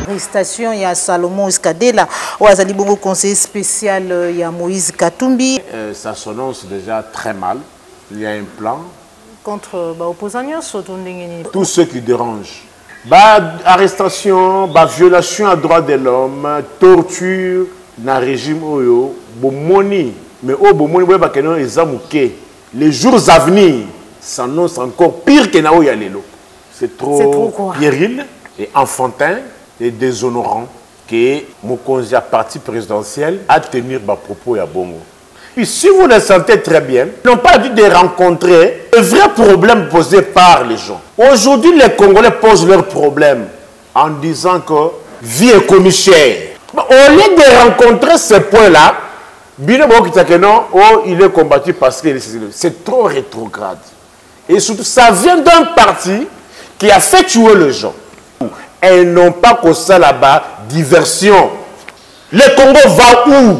Arrestation, il y a Salomon Iskadela, ou Azali Bongo conseiller spécial, il y a Moïse Katumbi. Ça s'annonce déjà très mal. Il y a un plan. Contre l'opposant, tous ceux qui dérangent. Arrestation, violation à droit de l'homme, torture, dans le régime Oyo, bomoni. Mais au bomoni, les jours à venir s'annoncent encore pire que Nao Yalelo. C'est trop puéril et enfantin et déshonorant que Mokonzi, parti présidentiel, à tenir des propos à Bongo. Puis si vous le sentez très bien, ils n'ont pas dû de rencontrer le vrai problème posé par les gens. Aujourd'hui, les Congolais posent leurs problèmes en disant que vie est comme chère. Au lieu de rencontrer ce point-là, il est combattu parce que c'est trop rétrograde. Et surtout, ça vient d'un parti qui a fait tuer les gens. Elles n'ont pas que ça là-bas, diversion. Le Congo va où?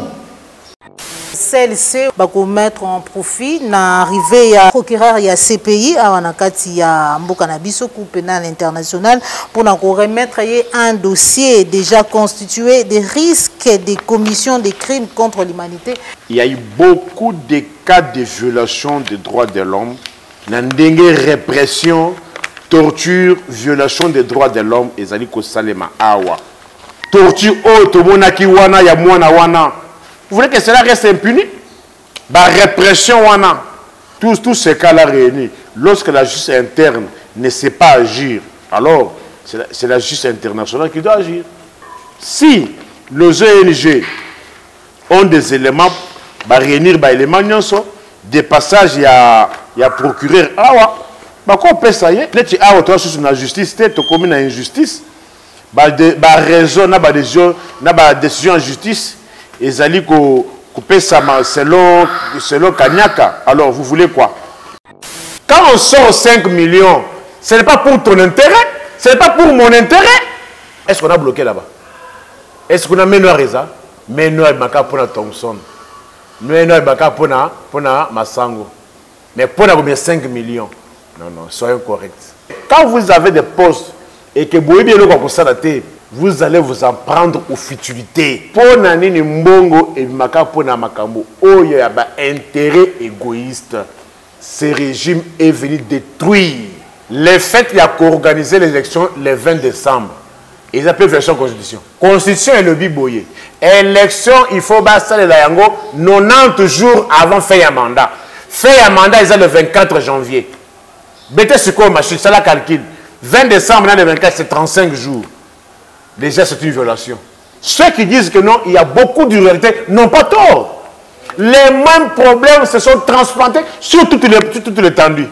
CLC va mettre en profit n'arriver à procureur il y a CPI à Wanakati ya Mboka na biso Cour pénale internationale pour nous remettre un dossier déjà constitué des risques de commission de crimes contre l'humanité. Il y a eu beaucoup de cas de violation des droits de l'homme, répression, torture, violation des droits de l'homme et zaliko salema awa. Torture otomonaki wana ya mwana wana. Vous voulez que cela reste impuni? Répression, tous ces cas-là réunis, lorsque la justice interne ne sait pas agir, alors c'est la justice internationale qui doit agir. Si les ONG ont des éléments, réunir des éléments, des passages, il y a procureur, on peut ça y est, tu as sur la justice, tu as commis une injustice, raison, décision en justice. Et Zali couper ça selon Kanyaka. Alors vous voulez quoi? Quand on sort 5 millions, ce n'est pas pour ton intérêt, ce n'est pas pour mon intérêt. Est-ce qu'on a bloqué là-bas? Est-ce qu'on a mené à Reza? Mené à Baka pour Thompson. Mené à Baka pour Massango. Mais pour combien 5 millions? Non, soyons corrects. Quand vous avez des postes et que vous avez bien le constater, vous allez vous en prendre aux futilités. Pour Nanini Mbongo et Maka Pona Makambo, il y a un intérêt égoïste. Ce régime est venu détruire. Le fait qu'il y a qu'organiser les élections le 20 décembre. Ils appellent version constitution. Constitution est le biboye. Élection, il faut basta les Layango 90 jours avant faire un mandat. Faire un mandat, ils ont le 24 janvier. Bête sur quoi machine, ça la calcule. 20 décembre, le 24, c'est 35 jours. Déjà, c'est une violation. Ceux qui disent que non, il y a beaucoup d'irrégularité, n'ont pas tort. Les mêmes problèmes se sont transplantés sur toute l'étendue.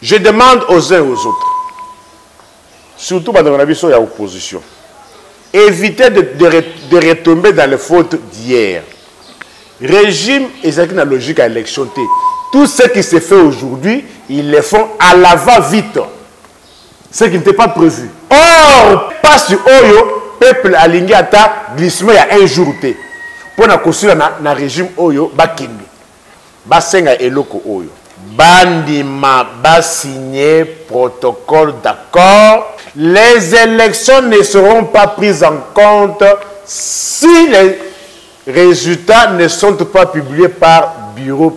Je demande aux uns et aux autres, surtout dans la vision de l'opposition, évitez de retomber dans les fautes d'hier. Régime et la logique à l'élection. Tout ce qui se fait aujourd'hui, ils le font à la va-vite. Ce qui n'était pas prévu. Or, pas sur Oyo, peuple aligné à ta glissement il y a un jour. Pour la construire dans le régime Oyo, Bakindi. Basenga eloko Oyo. Bandima ba signé protocole d'accord. Les élections ne seront pas prises en compte si les résultats ne sont pas publiés par bureau.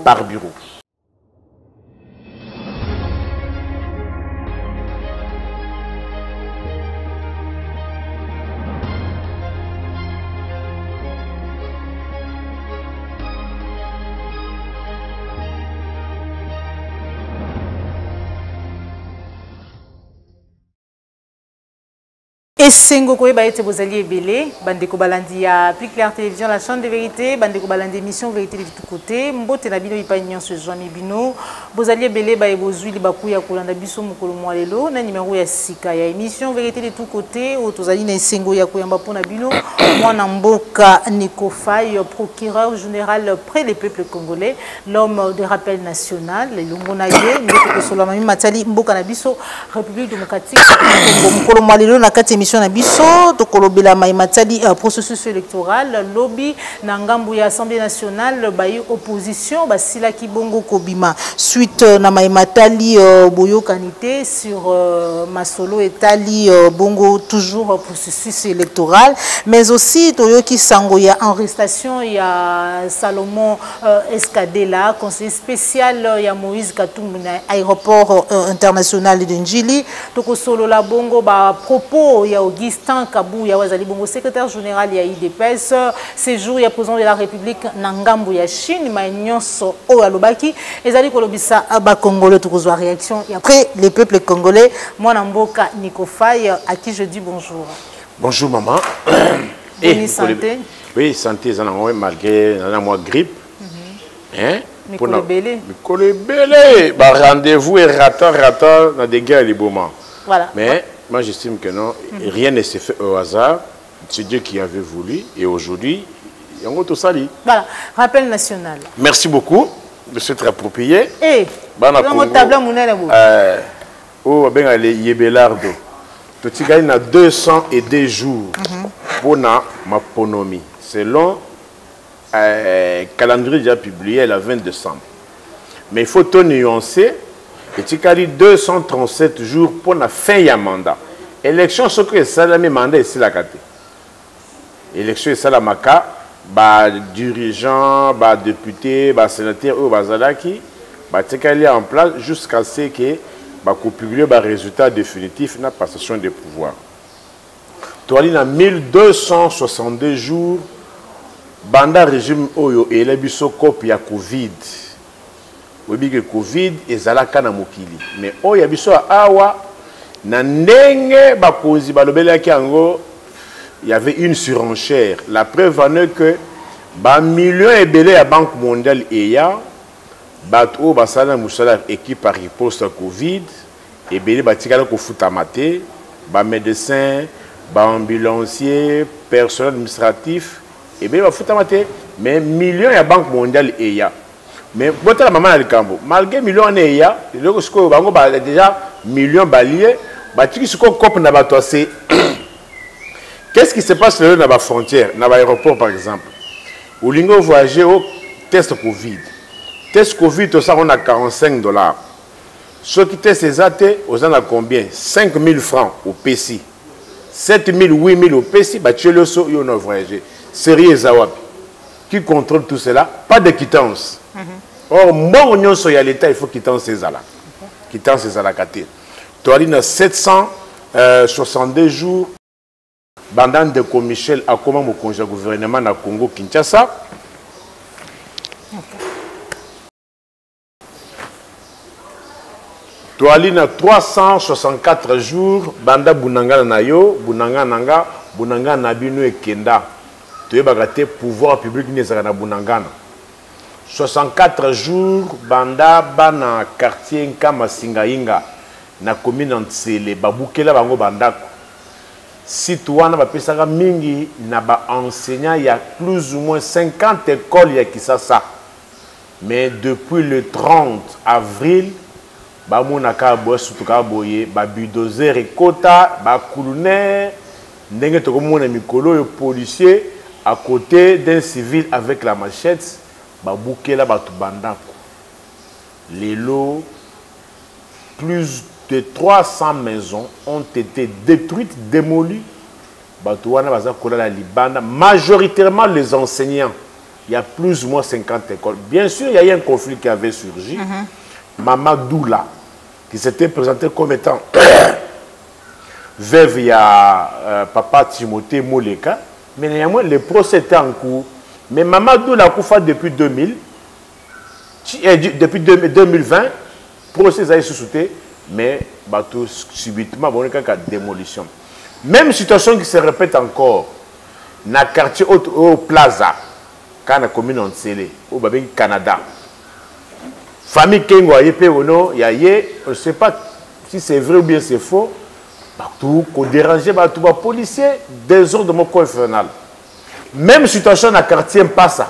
Et Sengo Koye Baete Bozali Ebele, Bandeko Balandi ya Plus Clair Télévision, la chaîne de vérité, Bandeko Balandi émission Vérité de tout côté, Mbote na bino Ipagnon se joami bino, Bozali Ebele Bae Bozui Libakou ya Kolanda Biso Mokolo Mwalelo, na numéro ya Sika ya émission Vérité de tout côté, Otozali na Sengo ya Koyamba Pona Bino, Mwana Mboka Nekofai, procureur général près des peuples congolais, l'homme de rappel national, le Longonaye, Ndeko Solomami Matali Mboka na Biso, République démocratique, Mokolo Mwalelo na 4 émissions émission na biso to kolobela maimatali processus électoral lobby na ngambu ya Assemblée nationale bayi opposition basila ki bongo kobima suite na maimatali boyo kanité sur masolo etali bongo toujours processus électoral mais aussi toyoki sango ya arrestation ya Salomon Escadela conseiller spécial ya Moïse Katumbi na aéroport international de Njili toko solo la bongo ba propos ya Augustin Kabou ya wazali bongo secrétaire général ya IDPS séjour ya président de la République na ngambu ya Chine ma nyonso o alobaki ezali kolobisa ba congolais toko zwa réaction et après les peuples congolais mwana mboka Nico Faye à qui je dis bonjour. Bonjour maman. Bonne santé. Oui, santé malgré moi grippe. Hein? Mikolo Belé. Bah, rendez-vous et ratant dans des guerres librement. Voilà. Mais moi j'estime que non, rien ne s'est fait au hasard. C'est Dieu qui avait voulu et aujourd'hui, il y a un tout sali. Voilà, rappel national. Merci beaucoup de s'être approprié. Eh, mon tableau mounel. Oh, ben allez, Yebelardo. Tu as 202 jours pour ma ponomie. Selon calendrier déjà publié le 20 décembre. Mais il faut tout nuancer. Et tu as 237 jours pour la fin du mandat. Élection, ce que c'est le même mandat ici la carte. Élection, c'est la maca. Dirigeants, députés, sénateurs, qui sont en place jusqu'à ce que qu'on publie le résultat définitif de la passation des pouvoirs. Tu as 1262 jours. Banda régime oyo et les bisocop ya Covid. Oui que Covid ezalaka na mokili. Mais oyo ya biso awa na ndenge bakozi balobela ki ango il y avait une surenchère. La preuve en est que ba millions et belé à Banque mondiale et ya bato basala musala équipe par riposte à Covid et belé batikala ko futamate ba médecins, ba ambulanciers, personnel administratif. Et bien, il mais millions de Banque mondiale et ya. Mais la maman a le cambo. Malgré millions de ya, déjà millions de baliers, qu'est-ce qui se passe dans la frontière, dans l'aéroport par exemple? Au lingo voyager au test Covid. Test Covid, on a $45. Ceux qui testent ces athées, on a combien? 5 000 francs au PC. 7 000, 8 000 au PC, tu le so, on a voyagé. Sérieux Zawab, qui contrôle tout cela, pas de quittance. Or, moi, on sur l'État, il faut quittance ces ala. Quittance ces ala katé. Tu as 762 jours, bandant de Michel a comment mon congé gouvernement na Congo Kinshasa. Tu as 364 jours, banda Bunanga Nayo, Bunanga Nanga, Bunanga Nabino et Kenda. Tu as pouvoir public na Bunangana. 64 jours, banda bana quartier Nkama Singainga na commune Ntsele babukela bango bandako. Si toi na bapesaka mingi na ba enseignant il y a plus ou moins 50 écoles ya Kisasa. Mais depuis le 30 avril ba monaka bo sutuka boye ba bulldozer ekota ba kuluner ndenge to komona mikolo yo policier à côté d'un civil avec la machette, Baboukela Batubandako. Les lots, plus de 300 maisons ont été détruites, démolies. Batouana Bazakola la Libana, majoritairement les enseignants. Il y a plus ou moins 50 écoles. Bien sûr, il y a eu un conflit qui avait surgi. Mama Doula, qui s'était présenté comme étant veuve, il y a papa Timothée Moleka. Mais néanmoins, le procès était en cours. Mais Mamadou l'a fait depuis 2000. Depuis 2020, le procès a été sous-souté. Mais tout subitement, il y a une démolition. Même situation qui se répète encore. Dans le quartier au Plaza, quand la commune en Tsele, au Canada. Famille Kengo, il y a, je ne sais pas si c'est vrai ou bien c'est faux. Tout déranger tout policier désordre de mon coin infernal. Même situation dans le quartier Mpassa.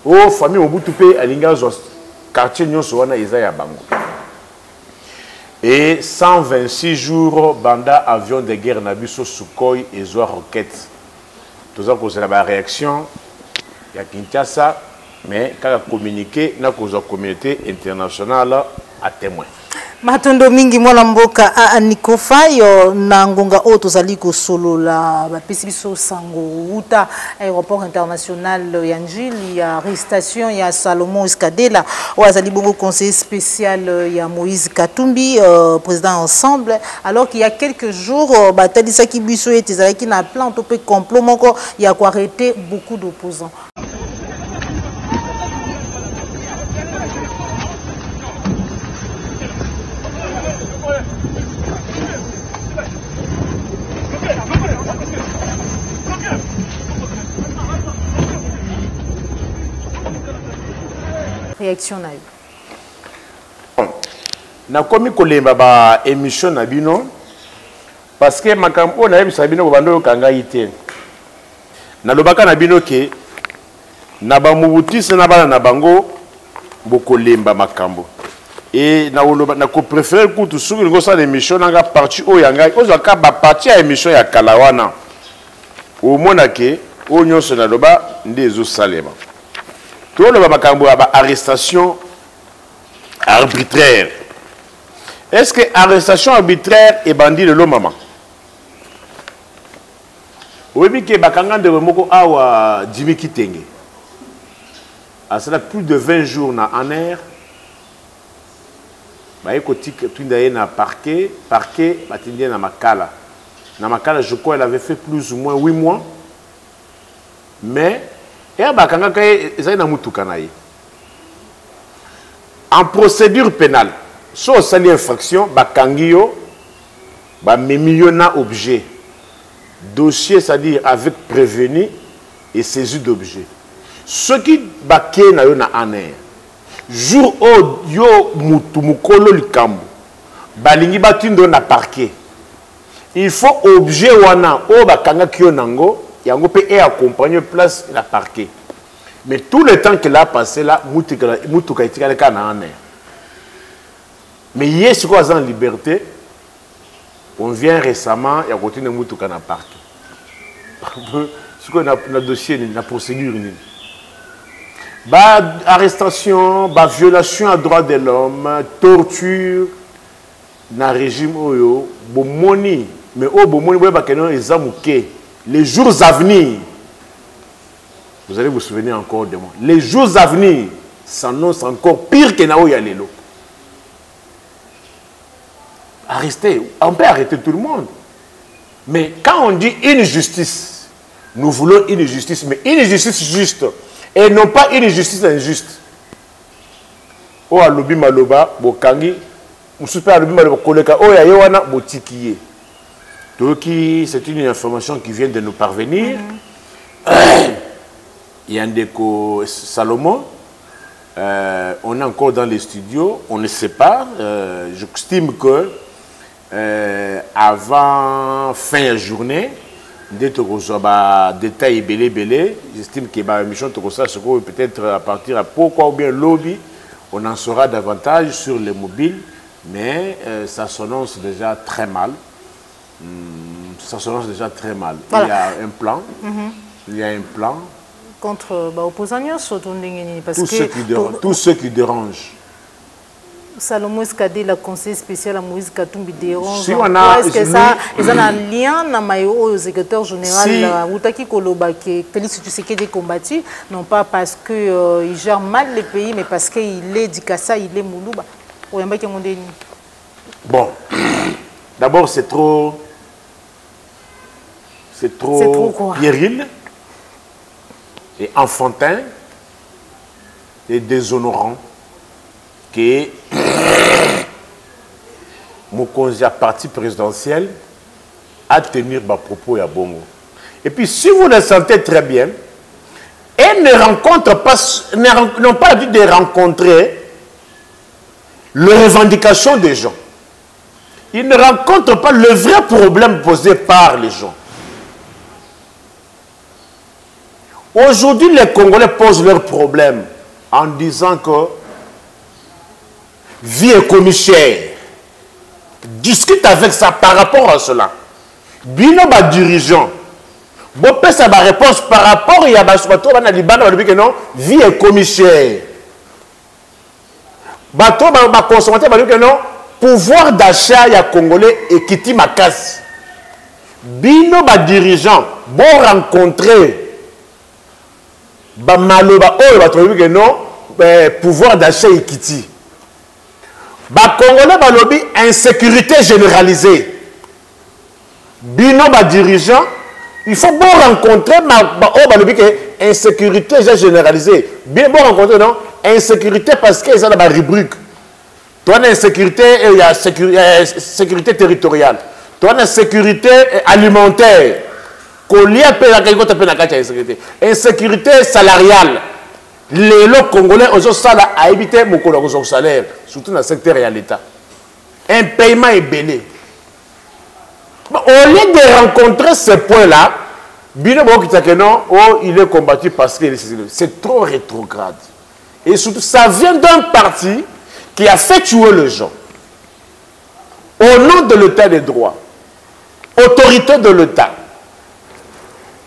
Oh famille Mobutupe à Lingazo quartier Nyonso wana Isaya Bango. Et 126 jours, banda avion de guerre Nabiso Sukhoi et Zoa Rocket. Tout ça, c'est la réaction. Il y a Kinshasa, mais quand on a communiqué, on a la communauté internationale à témoin. Matondo mingi mwana mboka a Nikofa yo na ngonga o tozali ko solola ba pesi biso sango uta aéroport international ya Njili ya arrestation ya Salomon Iskadela o azali bongo conseiller spécial ya Moïse Katumbi président ensemble alors qu'il y a quelques jours batalisa ki biso etezala ki na plan to pe complot moko ya ko arrêter beaucoup d'opposants. Réaction na yo. Na komi kolemba ba émission na bino parce que makambo na yebisa bino bando kanga ite. Na lobaka na bino ke na ba mubutisi na bana na bango bokolemba makambo. Et na ko préférer kutu suki ngo sa émission nga parti o yanga ozo ka ba parti a émission ya kalawana. O mona ke o nyonso na loba ndezo salema. Tout le makambo ba arrestation arbitraire. Est-ce que arrestation arbitraire est bandit de l'homme maman? Oui, que bakanga de moko awa Jimmy Kitenge. À cela plus de 20 jours en air. Bah écoute, tu n'as na parquet, batindien na makala. Na makala, je crois, elle avait fait plus ou moins 8 mois. Mais en procédure pénale, si on s'allie infraction, bakangio, na objet. Dossier, c'est-à-dire avec prévenu et saisie d'objet. Ce qui baké na yo na aner. Jour où yo mutu mukolo likambo, balingi batindo na parquet. Il faut objet wana o bakanga kyo nango. Yango peut accompagner place la parquet. Mais tout le temps qu'il a passé là, Moutuka est tiré en air. Mais hier, ce qu'on a en liberté, on vient récemment et à côté de Moutuka na parquet. Ce qu'on a le dossier, la procédure. Bah, arrestation, bah, violation à droit de l'homme, torture, na régime oyo, bomoni, mais oh bomoni, bah, kenon ezamouké. Les jours à venir, vous allez vous souvenir encore de moi, les jours à venir s'annoncent encore pire que Nao Yalelo. Arrêtez, on peut arrêter tout le monde. Mais quand on dit une justice, nous voulons une justice, mais une justice juste, et non pas une justice injuste. Oh, alobi maloba, bokangi, musupe alobi maloba koleka, oh ya yewana botikiye. Donc, c'est une information qui vient de nous parvenir. Il y a un déco Salomon. On est encore dans les studios. On ne sait pas. J'estime que avant fin de journée, dès que vous avez des détails belé, j'estime que la mission peut-être à partir de pourquoi ou bien lobby, on en saura davantage sur les mobiles. Mais ça s'annonce déjà très mal. Ça s'annonce déjà très mal. Voilà. Il y a un plan. Il y a un plan. Contre l'opposant, tous ceux qui dérangent. Salomon Iskadé, la conseiller spéciale à Moïse Katumbi dérange. Si on a, est-ce que ça est un lien au secrétaire général Outaki Kolobake, Félix Tshisekedi combattu, non pas parce qu'il gère mal les pays, mais parce qu'il est Dikassa, il est Moulouba. Bon, d'abord c'est trop puéril et enfantin et déshonorant que Mokonzi à parti présidentiel à tenir ma propos à Bongo. Et puis si vous le sentez très bien, elle ne rencontre pas, n'ont pas dû de rencontrer les revendications des gens. Ils ne rencontrent pas le vrai problème posé par les gens. Aujourd'hui, les Congolais posent leurs problèmes en disant que vie est commissaire. discute avec ça par rapport à cela. Bino ba dirigeant. Bon, ça va réponse par rapport à bateau na libana que non, vie est commissaire. Bateau ba consommateur ba que non, pouvoir d'achat ya congolais et kiti makas. Bino ba dirigeant, bon rencontrer ba maloba o ba trouver que non, pouvoir d'achat et kiti. Ba congolais ba lobby insécurité généralisée. Bino ba dirigeant, il faut bon rencontrer insécurité généralisée. Bien bon rencontrer non insécurité parce que ça la rubrique. Toi insécurité il y a sécurité territoriale. Toi insécurité alimentaire. Colia peut la quelque chose na insécurité. Insécurité salariale. Les Congolais ont ça à éviter mon salaire surtout dans le secteur et à l'État. Un paiement est belé. Au lieu de rencontrer ces points-là, il est combattu parce que c'est trop rétrograde. Et surtout, ça vient d'un parti qui a fait tuer les gens. Au nom de l'État des droits, autorité de l'État,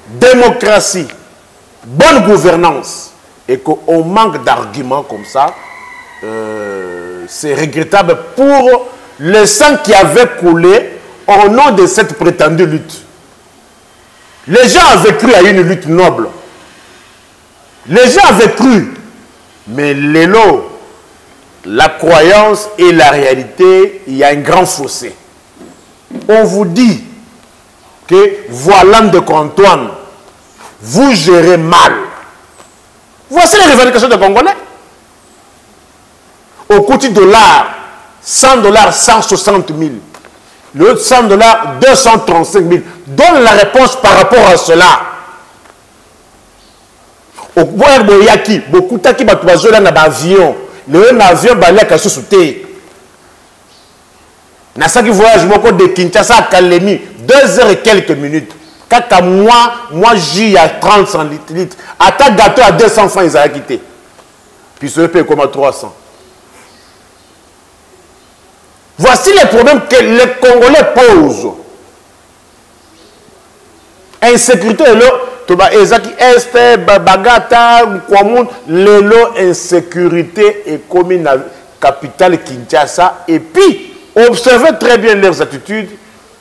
démocratie, bonne gouvernance, et qu'on manque d'arguments comme ça, c'est regrettable pour le sang qui avait coulé au nom de cette prétendue lutte. Les gens avaient cru à une lutte noble. Les gens avaient cru. Mais l'élo, la croyance et la réalité, il y a un grand fossé. On vous dit que voilà de Antoine, vous gérez mal. Voici les revendications des Congolais. Au coût de dollars, 100 dollars, 160 000. Le 100 dollars, 235 000. Donne la réponse par rapport à cela. Au pouvoir de Yaki, beaucoup de gens qui ont dans l'avion. Le avion balai à sous-souté. Dans ce voyage, de Kinshasa à Kalemi, 2 heures et quelques minutes. Quand moi j'y à 30 litres. À ta gâteau à 200 francs, ils ont quitté. Puis ce paye comme à 300. Voici les problèmes que les Congolais posent. Insécurité, Ezaki Est, Bagata, Kouamoun, l'insécurité est commune à la capitale Kinshasa. Et puis, observez très bien leurs attitudes.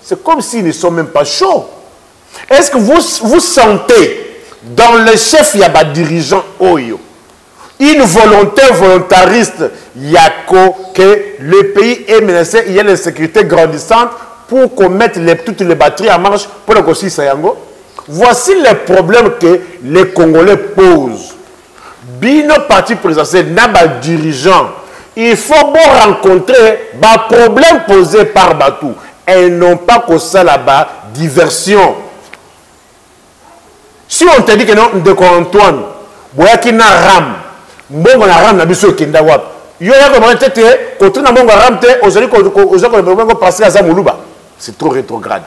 C'est comme s'ils ne sont même pas chauds. Est-ce que vous sentez dans le chef, il y a des dirigeants Oyo, une volonté volontariste, Yako, que le pays est menacé, il y a l'insécurité grandissante pour qu'on mette toutes les batteries en marche pour le Kossi Sayango? Voici les problèmes que les Congolais posent. Bino parti présidentiel, n'a dirigeant. Il faut bon rencontrer des problèmes posés par Batou. Et non pas que ça là-bas, diversion. Si on te dit que non, de Antoine, Boyaki na ram, Mbongo na ram na biso kenda wap. Yo ya ko tete, ko tuna Mbongo ram te, ozali passer à Zamuluba. C'est trop rétrograde.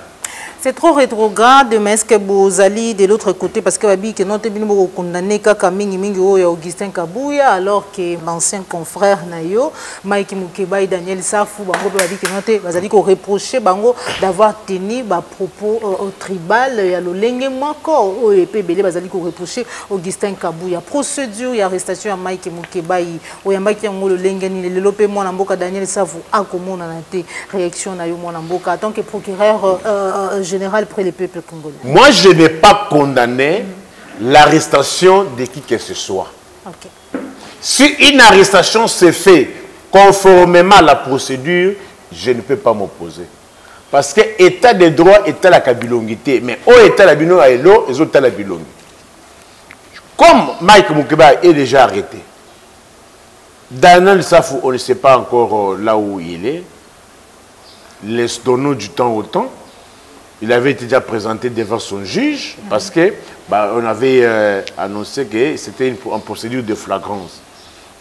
C'est trop rétrograde, mais est-ce que vous allez de l'autre côté, parce que Babi que notre bino condamné kaka mingi mingi oya Augustin Kabouya, alors que l'ancien confrère Nayo, Mike Mukeba et Daniel Safou, bango Babi que notre bazali ko reprocher bango d'avoir tenu ba propos tribal ya lolenge moko o epé belé bazali ko reprocher Augustin Kabouya. Procédure ya arrestation ya Mike Mukeba o ya Mike ngo lolenge ni le lopé mwana mboka Daniel Safou akomona na te réaction na yo mwana mboka en tant que procureur général près les peuples congolais. Moi, je n'ai pas condamné l'arrestation de qui que ce soit. Okay. Si une arrestation se fait conformément à la procédure, je ne peux pas m'opposer. Parce que l'état de droit est à la kabilongité. Mais au état la bilongi et l'eau, les autres la bilongi. Comme Mike Mukeba est déjà arrêté, Daniel Safou, on ne sait pas encore là où il est. Laisse-nous du temps au temps. Il avait été déjà présenté devant son juge parce que on avait annoncé que c'était une procédure de flagrance.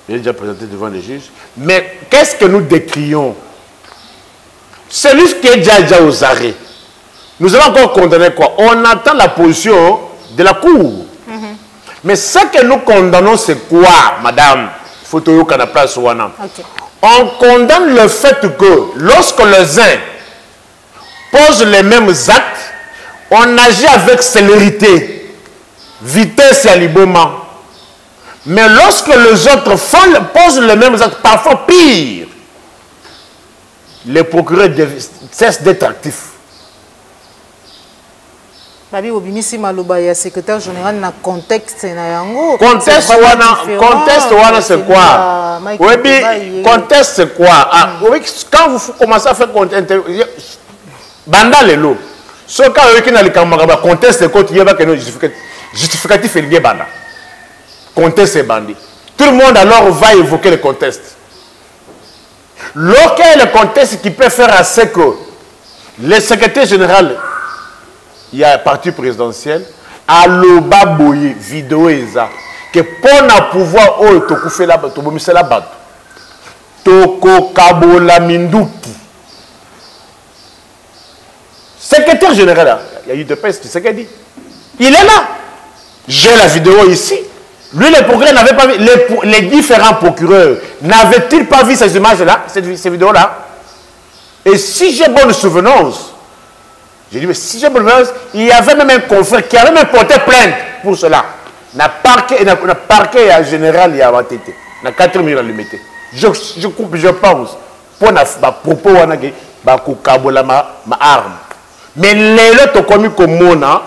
Il est déjà présenté devant les juges. Mais qu'est-ce que nous décrions? Celui qui est déjà aux arrêts. Nous avons encore condamné quoi? On attend la position de la cour. Mais ce que nous condamnons, c'est quoi, madame? photo à la place wana. Ok. On condamne le fait que lorsque les uns posent les mêmes actes, on agit avec célérité, vitesse et liboma. Mais lorsque les autres posent les mêmes actes, parfois pire, les procureurs cessent d'être actifs. Babi Obimisi Maloba, il y a secrétaire général dans le contexte. Contexte, c'est quoi? Oui, contexte, c'est quoi? Quand vous commencez à faire contexte, banda les lots. Ce cas où il y a le contexte, c'est quoi? Il y a un justificatif et banda. Contexte et bandit. Tout le monde alors va évoquer le contexte. Lorsqu'il y a le contexte qui peut faire assez que le secrétaire général, il y a un parti présidentiel, à l'oba boye vidéo eza que pour na pouvoir o to kufé la to bomisa la bato toko kabola minduki secrétaire général il y a eu de peste c'est ce qu'il dit il est là j'ai la vidéo ici lui le procureur n'avait pas vu les différents procureurs n'avaient-ils pas vu ces images là ces vidéos là et si j'ai bonne souvenance. J'ai dit, mais si j'ai bonne souvenance, il y avait même un confrère qui avait même porté plainte pour cela. Na parquet en général, il y a un tété. Na 4 minutes à le mettre. Je pense, pour na propos, on a ma arme. Mais les autres commis comme Mona,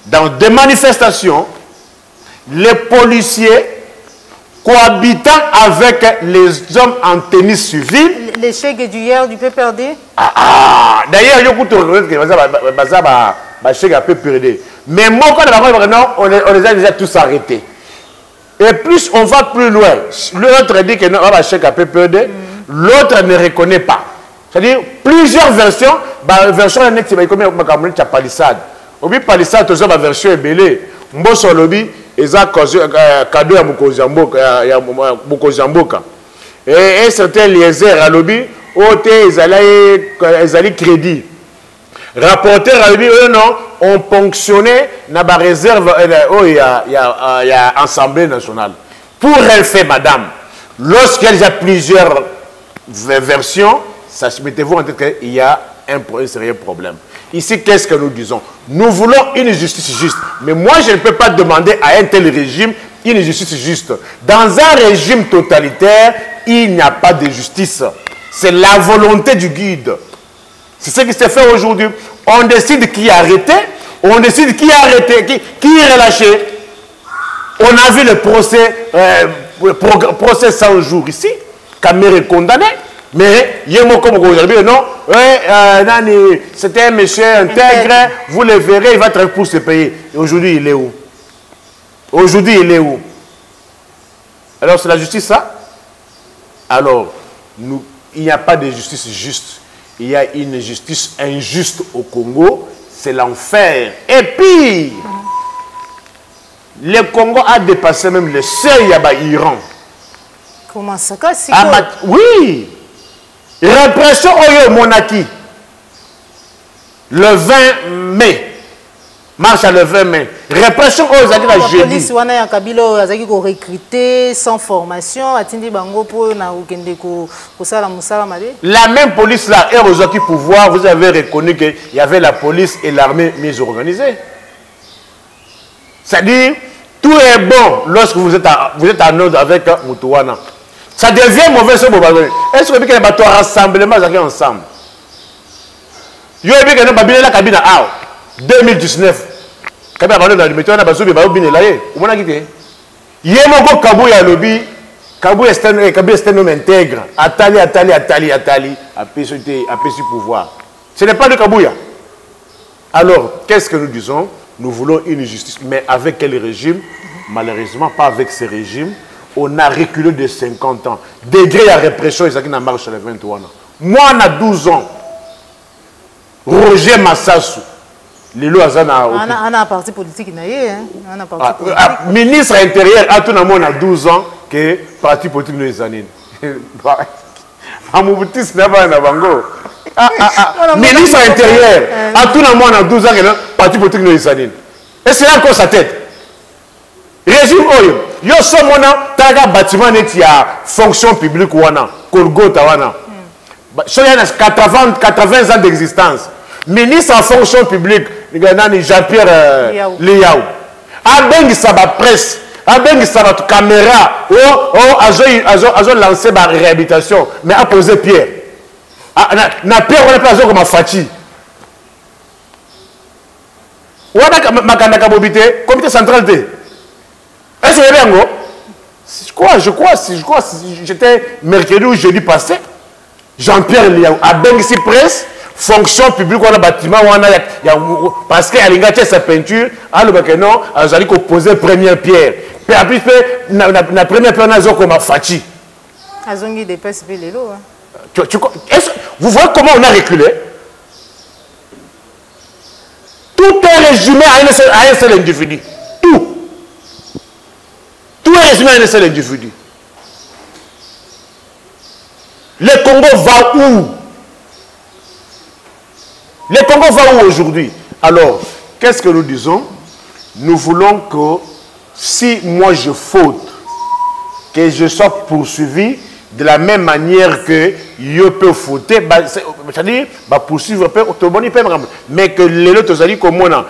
dans des manifestations, les policiers cohabitant avec les hommes en tenue civile. L'échec d'hier du PPRD. D'ailleurs, il y a beaucoup de choses qui PPRD. Mais moi, quand on les a déjà tous arrêtés. Et plus on va plus loin, l'autre dit que non, on va chèque à PPRD, l'autre ne reconnaît pas. C'est-à-dire, plusieurs versions, la version est nette, c'est comme la palissade. Au bout de palissade, la version est belée. Mbosso lobby, ils ont cadeau à Mokozamboka. Et certains liaiseurs à lobby, ils allaient crédit. Rapporteurs à lobby, eux non, ont ponctionné dans la réserve, il y a Assemblée nationale. Pour elle fait, madame, lorsqu'il y a plusieurs versions, mettez-vous en tête qu'il y a un sérieux problème. Ici, qu'est-ce que nous disons? Nous voulons une justice juste. Mais moi, je ne peux pas demander à un tel régime une justice juste. Dans un régime totalitaire, il n'y a pas de justice. C'est la volonté du guide. C'est ce qui s'est fait aujourd'hui. On décide qui est arrêté, on décide qui est arrêté, qui est relâché. On a vu le procès 100 jours ici. Kamere est condamné. Mais Yemo comme aujourd'hui, non, c'était un monsieur intègre, vous le verrez, il va travailler pour se payer. Aujourd'hui, il est où? Aujourd'hui, il est où? Alors, c'est la justice, ça? Alors, il n'y a pas de justice juste. Il y a une justice injuste au Congo, c'est l'enfer. Et puis, le Congo a dépassé même le seuil à l'Iran. Comment ça? Oui! Répression au Monaki. Le 20 mai. Marche le 20 mai. Répression aux Zaki la jeudi. La police wana ya Kabila azaki ko recruter sans formation, atindi bango pour na ukende ko sala musala male. La même police là est aux Zaki pouvoir, vous avez reconnu qu'il y avait la police et l'armée mises organisées. C'est-à-dire tout est bon lorsque vous êtes en ordre avec Moutouana. Ça devient mauvais ce moment. Est-ce que vous avez un rassemblement ensemble? Vous avez vu que nous avons la cabine à 2019. Kabila a dans le métier, on a besoin de bien là. Vous avez dit il y a un Kabouya lobby. Kabouya est un homme intègre. Atali, a péché pouvoir. Ce n'est pas le Kabouya. Alors, qu'est-ce que nous disons? Nous voulons une justice. Mais avec quel régime? Malheureusement, pas avec ce régime. On a reculé de 50 ans. Degré à répression, ils ont marché les 23 ans. Moi, on a 12 ans. Roger Massassou. Lilo Azana. On a un parti politique. Ministre intérieur, à tout le monde a 12 ans que parti politique nous est années. Ministre intérieur, à tout le monde a 12 ans que parti politique nous est années. Et c'est là encore sa tête. régime oyo yo somona taga bâtiment neti ya fonction publique wana Kolgota wana so y a 80 ans d'existence ministre en fonction publique Jean-Pierre Liao abengisa ba presse abengisa ba caméra azo lancer ba réhabilitation mais a posé pierre na pierre on pas azo comme Fati wana makanda kabobité comité central té est-ce que bien je crois j'étais mercredi ou jeudi passé Jean-Pierre Liao abengisi presse fonction publique on a bâtiment on a parce que alinga sa peinture alors que non azali ko poser première pierre puis après na première pierre na zo comme Fati azongi des PSP lelo vous voyez comment on a reculé tout est résumé à un seul individu tout est résumé à un seul individu. Le Congo va où? Le Congo va où aujourd'hui? Alors, qu'est-ce que nous disons? Nous voulons que si moi je faute, que je sois poursuivi de la même manière que je peux fauter, c'est-à-dire poursuivre, mais que les autres comme on a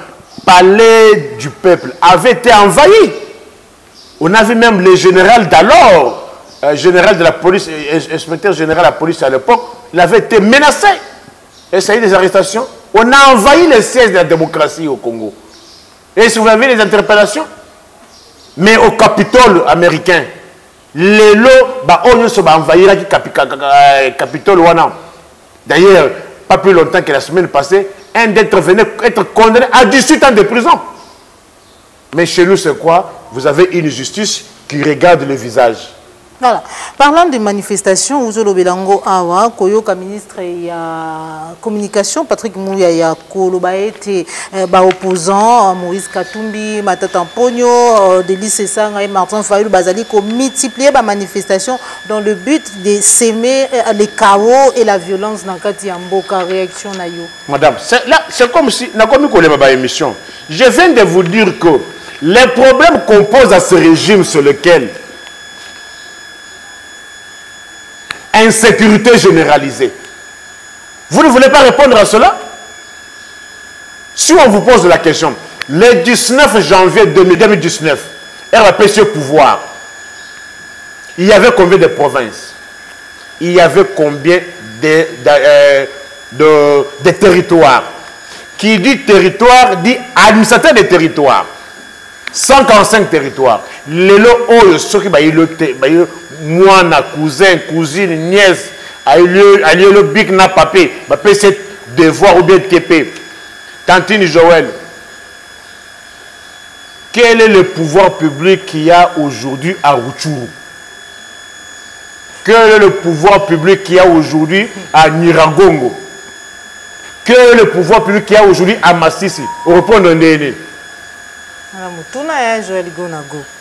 palais du peuple avait été envahi. On a vu même le général d'alors, général de la police, inspecteur général de la police à l'époque, il avait été menacé. Et ça a eu des arrestations. On a envahi les sièges de la démocratie au Congo. Et si vous avez vu les interpellations, mais au Capitole américain, les lots, on se va envahir le Capitole. D'ailleurs, pas plus longtemps que la semaine passée, un d'être venu être condamné à 18 ans de prison. Mais chez nous, c'est quoi? Vous avez une justice qui regarde le visage. Voilà. Parlant de manifestations, Ouzolo Belango Awa, Koyoka ministre et communication, Patrick Mouya ya Koloba était opposant, Maurice Katumbi, Matata Mpogno, Delis Sessanga et Martin Fayulu Bazali, qui ont multiplié les manifestations dans le but de s'aimer les chaos et la violence dans Kati Mboka. Réaction Nayo. Madame, c'est comme si, émission. Je viens de vous dire que les problèmes qu'on pose à ce régime sur lequel insécurité généralisée. Vous ne voulez pas répondre à cela? Si on vous pose la question, le 19 janvier 2019, RPC au pouvoir, il y avait combien de provinces? Il y avait combien de territoires? Qui dit territoire, dit administrateur des territoires. 145 territoires. Les lots, ceux qui ont moi, cousin, cousine, nièce, a eu le big na papé, c'est devoir ou bien TP. Tantine Joël, quel est le pouvoir public qu'il y a aujourd'hui à Rutshuru? Quel est le pouvoir public qu'il y a aujourd'hui à Nyiragongo? Quel est le pouvoir public qu'il y a aujourd'hui à Massissi? On répond dans les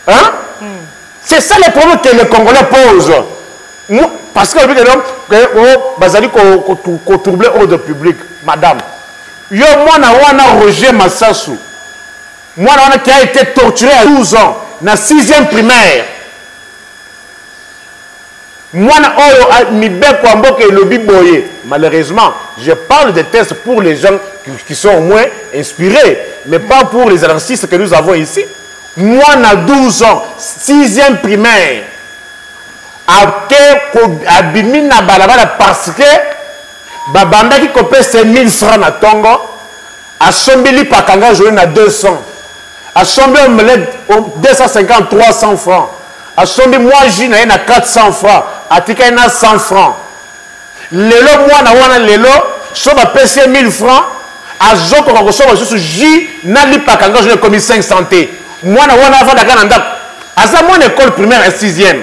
hein? C'est ça le problème que les Congolais posent. Parce que qu'on trouble l'ordre public, madame. Yo, moi, Roger Massassou. Moi, qui a été torturé à 12 ans, dans la 6e primaire. Moi, malheureusement, je parle des tests pour les gens qui sont au moins inspirés, mais pas pour les anarchistes que nous avons ici. Moi, à 12 ans, 6e primaire, parce que Babanda qui copie 5000 francs à Tongo, a sombeli Pakanga joué à 200, a sombeli 250, 300 francs, a sombeli moi j'ai à 400 francs, a tika na 100 francs. Lelo moi na wana lelo, so ba pese 1000 francs, a zoko ko so ba susu ji na li Pakanga joué comme 500 T. Moi na wana avant d'aller en asa mon école primaire est 6e.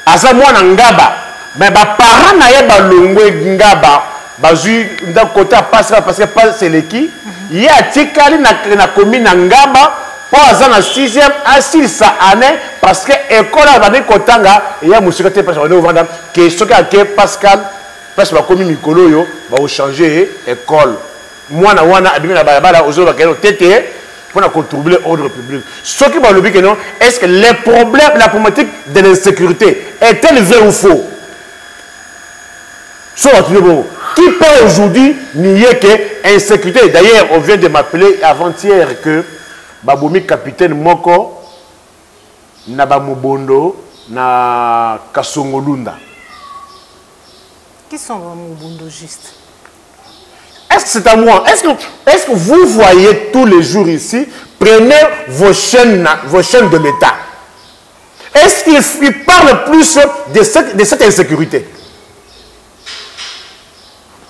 Asa moi na ngaba, mais ba parents na ye ba longwe ngaba, ba zu d'un côté à passer parce que pas c'est l'équipe. Il y a tikali na commune ngaba pour asa na 6e à 6 année parce que école a ba kotanga et ya musikate parce que on vendre que ce que Pascal parce que la commune Mikolo yo va changer école. Moi na wana abimi na balabala ozo ba kelo tete pour contribuer l'ordre public. Ce qui va le dire que non, est-ce que les problèmes, la problématique de l'insécurité est-elle vraie ou faux? Qui peut aujourd'hui nier que l'insécurité? D'ailleurs, on vient de m'appeler avant-hier que Baboumi capitaine Moko na Bamubondo na Kasongolunda. Qui sont Bamubondo juste? Est-ce que c'est à moi? Est-ce que vous voyez tous les jours ici, prenez vos chaînes de l'État. Est-ce qu'ils parlent plus de cette insécurité?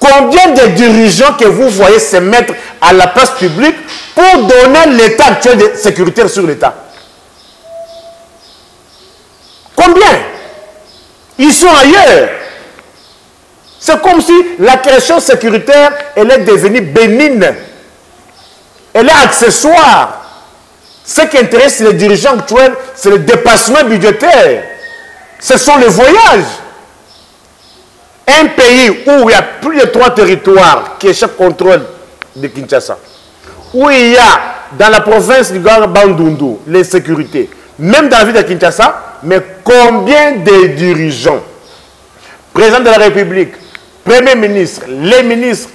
Combien de dirigeants que vous voyez se mettre à la place publique pour donner l'état actuel de sécurité sur l'État? Combien? Ils sont ailleurs. C'est comme si la question sécuritaire, elle est devenue bénigne. Elle est accessoire. Ce qui intéresse les dirigeants actuels, c'est le dépassement budgétaire. Ce sont les voyages. Un pays où il y a plus de 3 territoires qui échappent au contrôle de Kinshasa, où il y a dans la province du Bandundu l'insécurité, même dans la ville de Kinshasa, mais combien de dirigeants, président de la République, premier ministre, les ministres,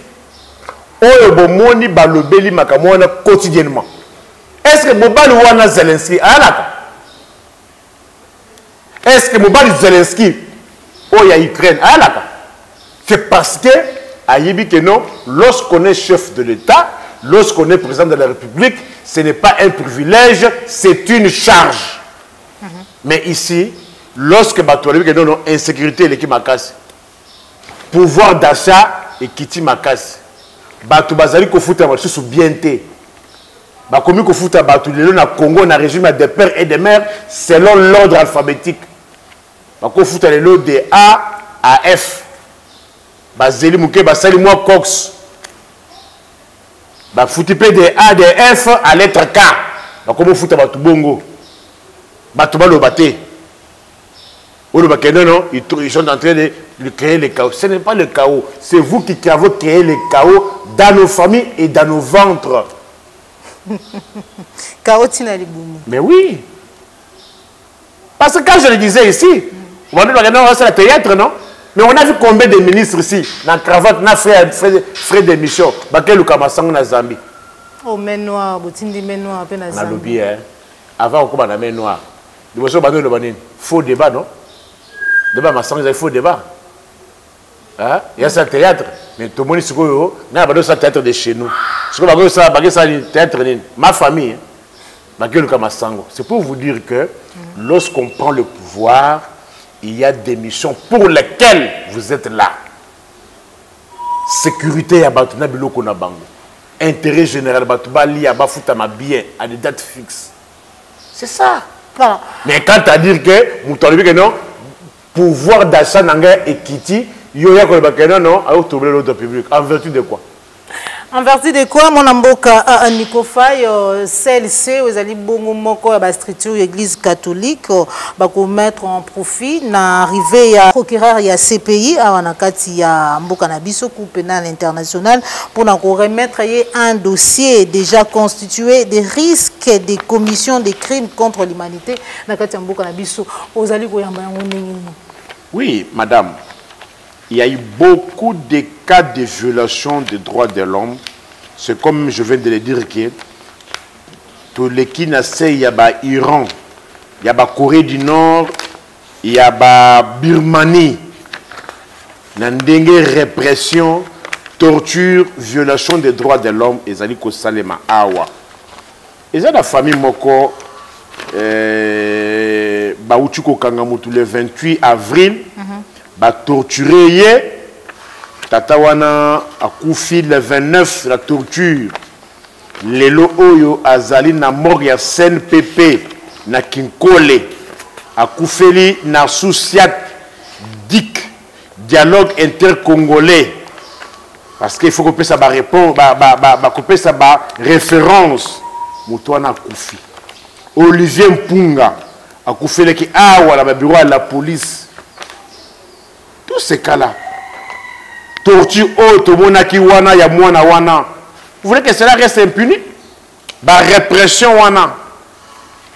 Oyobomoni Balobeli Makamwana quotidiennement. Est-ce que Mobali Wana Zelensky a là? Est-ce que Mobali Zelensky Oya Ukraine a là? C'est parce que, à Yébikeno, lorsqu'on est chef de l'État, lorsqu'on est président de la République, ce n'est pas un privilège, c'est une charge. Mais ici, lorsque Batouali non insécurité, l'équipe Makas, pouvoir d'achat et Kiti Makas, Batou Bazali Kofuta sous bienté. Bakomi Kofuta Batou na Congo, na régime des pères et des mères, selon l'ordre alphabétique. Bakofuta le lot de A à F. Bazeli Mouké, Basali Moi Cox. Bafouti de A, de F à lettre K. Bakomo Futa Batou Bongo. Batou Balo Baté. Non, ils sont en train de créer le chaos. Ce n'est pas le chaos. C'est vous qui avez créé le chaos dans nos familles et dans nos ventres. Chaos Tinaliboumou. Mais oui. Parce que quand je le disais ici, on va dire que c'est le théâtre, non? Mais on a vu combien de ministres ici, dans la cravate, dans frais d'émission, Bakel ou Kamasang na Zambie. Oh, main noire, Boutindi main noire, à peine à Zambie. On a hein. Avant, on a la main noire. Faux débat, non? Débat, Massang, il faux débat. Hein? Il y a ça théâtre. Mais tout le monde, c'est un théâtre de chez nous. C'est un théâtre de ma famille. C'est pour vous dire que lorsqu'on prend le pouvoir, il y a des missions pour lesquelles vous êtes là. Sécurité à Batuna Biloko na Bango. Intérêt général Batouba li à Bafuta ma bien à des dates fixes. C'est ça. Voilà. Mais quand tu as dit que Moutoualibi que non, pouvoir d'achat nanga et Kiti, yoya ko bakena non, a trouver l'ordre public. En vertu de quoi? En vertu de quoi, mon amboka Nico Faye, celle-ci, vous allez bongo moko à la structure église catholique, bako mettre en profit, na arrivé à procureur ya CPI, à wanakati ya mboka na biso cour pénal international, pour na remettre un dossier déjà constitué des risques de commission des crimes contre l'humanité, nakati ya mboka na biso, vous allez koyamba yango ndenge. Oui, madame. Il y a eu beaucoup de cas de violation des droits de l'homme. C'est comme je viens de le dire que tous les qui naissent, il y a l'Iran, il y a la Corée du Nord, il y a la Birmanie. Il y a une répression, torture, violation des droits de l'homme et Zaliko Salema Awa. Et ça, la famille Moko, Baouchuko Kangamutu le 28 avril, ba torturé tatawana akufi le 29 la torture lelo oyo azali na mort ya CNPP na Kinkole akufeli na Sousiat DIC dialogue intercongolais parce qu'il faut que ça ba répondre couper ça ba référence mutwana akufi Olivier Mpunga akufeli ki awa la bureau de la police. Tous ces cas-là, torture, wana, ya mwana wana. Vous voulez que cela reste impuni? la répression wana.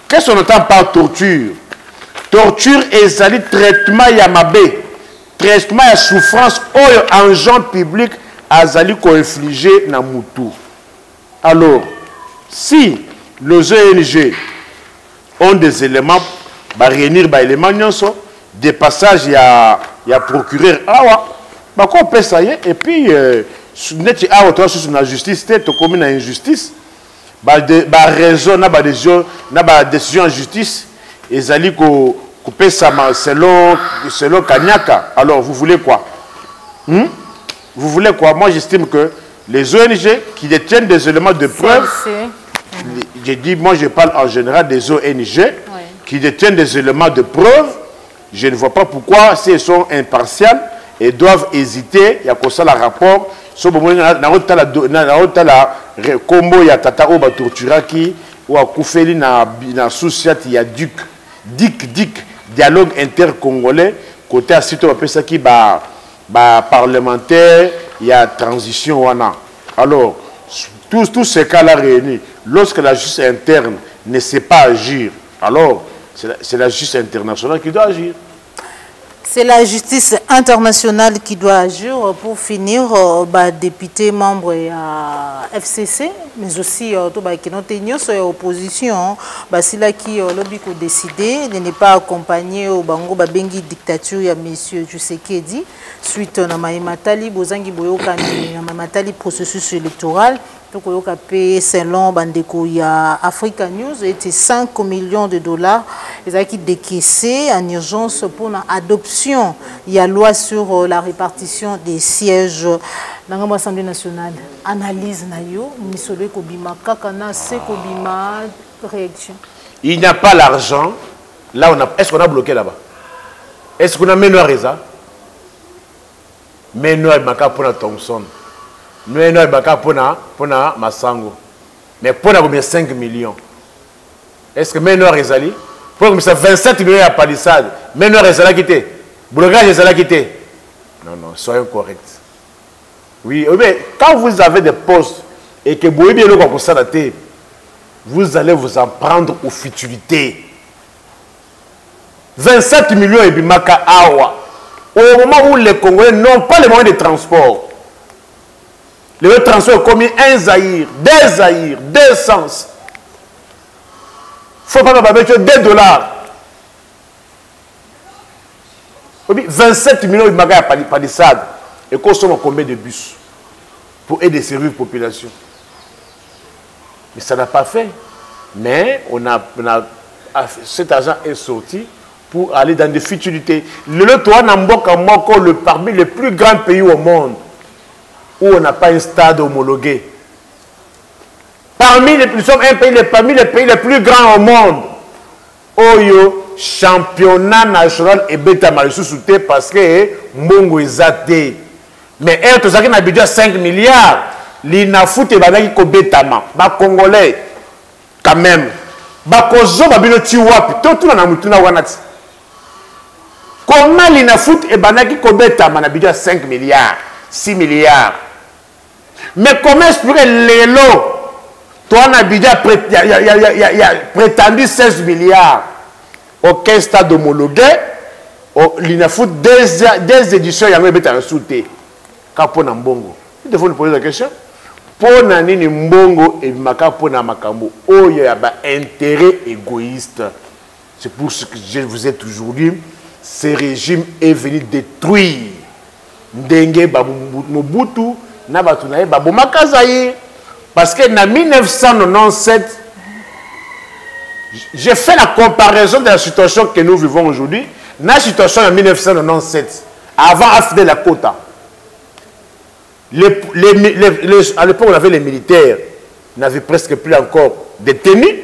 Qu'est-ce qu'on entend par torture? Torture est un traitement yamabé, traitement de souffrance en gens public azali ko infliger na mutu. Alors, si les ONG ont des éléments, bah réunir des éléments, des passages, il y a procureur, bah qu'on peut ça y est, et puis, net sur la justice, tu commis une injustice, bah raison, na décision en justice, et ali ko couper ça selon Kanyaka. Alors, vous voulez quoi? Vous voulez quoi? Moi, j'estime que les ONG qui détiennent des éléments de preuve, j'ai dit, moi je parle en général des ONG qui détiennent des éléments de preuve, je ne vois pas pourquoi, si elles sont impartiales, elles doivent hésiter, il y a comme ça le rapport, sur le combo, il y a Tata Oba Torturaki, ou à Koufeli, na Souciat, il y a Dic, dialogue intercongolais, côté à Sito, on appelle ça qui parlementaire, il y a transition. Alors, tous ces cas-là réunis, lorsque la justice interne ne sait pas agir, alors c'est la justice internationale qui doit agir. C'est la justice internationale qui doit agir. Pour finir, député membre à FCC, mais aussi qui n'ont tenu sur l'opposition, c'est là qui lobby a décidé de ne pas accompagner au bango bengi dictature ya monsieur Tshisekedi suite à Matali bozangi boyoka na Matali processus électoral. Donc, selon Bandeko, il y a Africa News, était 5 millions de dollars. Ils ont décaissé en urgence pour l'adoption. Il y a loi sur la répartition des sièges dans l'Assemblée nationale. Analyse nayo, misole kobima, kakana se kobima, réaction. Il n'y a pas l'argent. Là, est-ce qu'on a bloqué là-bas? Est-ce qu'on a Menoir Reza? Menoir Maka pour Thompson. Nous avons pona Massango. Mais pour combien 5 millions. Est-ce que Menoir est allé? Pour combien 27 millions à palissade. Menoir est allé quitter. Boulogage est allé quitter. Non, soyons corrects. Oui, mais quand vous avez des postes et que vous avez bien vous allez vous en prendre aux futilités. 27 millions et bimaka awa. Au moment où les Congolais n'ont pas les moyens de transport. Le transport commis un Zaïre, deux Zaïre, deux sens. Il ne faut pas mettre 2 dollars. 27 millions de magasins à palissade. Et consomme combien de bus pour aider servir la population? Mais ça n'a pas fait. Mais cet argent est sorti pour aller dans des futilités. Le Toa Namboka Moko, parmi les plus grands pays au monde, où on n'a pas un stade homologué. Nous sommes parmi les pays les plus grands au monde. Oyo, championnat national et bêta malsouté parce que Mbongo est athée. Mais elle, tout ça qui n'a budget 5 milliards, l'ina fout et banaki ko betama. Ba Congolais, quand même. Ba kozo babino tiwapi. Tout na mutuna wanati. Comment l'ina fout et banaki ko betama na budget 5 milliards, 6 milliards. Mais comment expliquer les lots? Toi, on a déjà prétendu 16 milliards. Aucun stade homologué. Il a fait des éditions. Il y a un soutien. Quand Mbongo. Il faut nous poser la question. Pour Nani Mbongo et Makapona Makambo, il y a un intérêt égoïste. C'est pour ce que je vous ai toujours dit. Ce régime est venu détruire Ndenge Mobutu. Parce que en 1997, j'ai fait la comparaison de la situation que nous vivons aujourd'hui. La situation en 1997, avant AFD la quota. À l'époque, on avait les militaires, n'avaient presque plus encore détenus.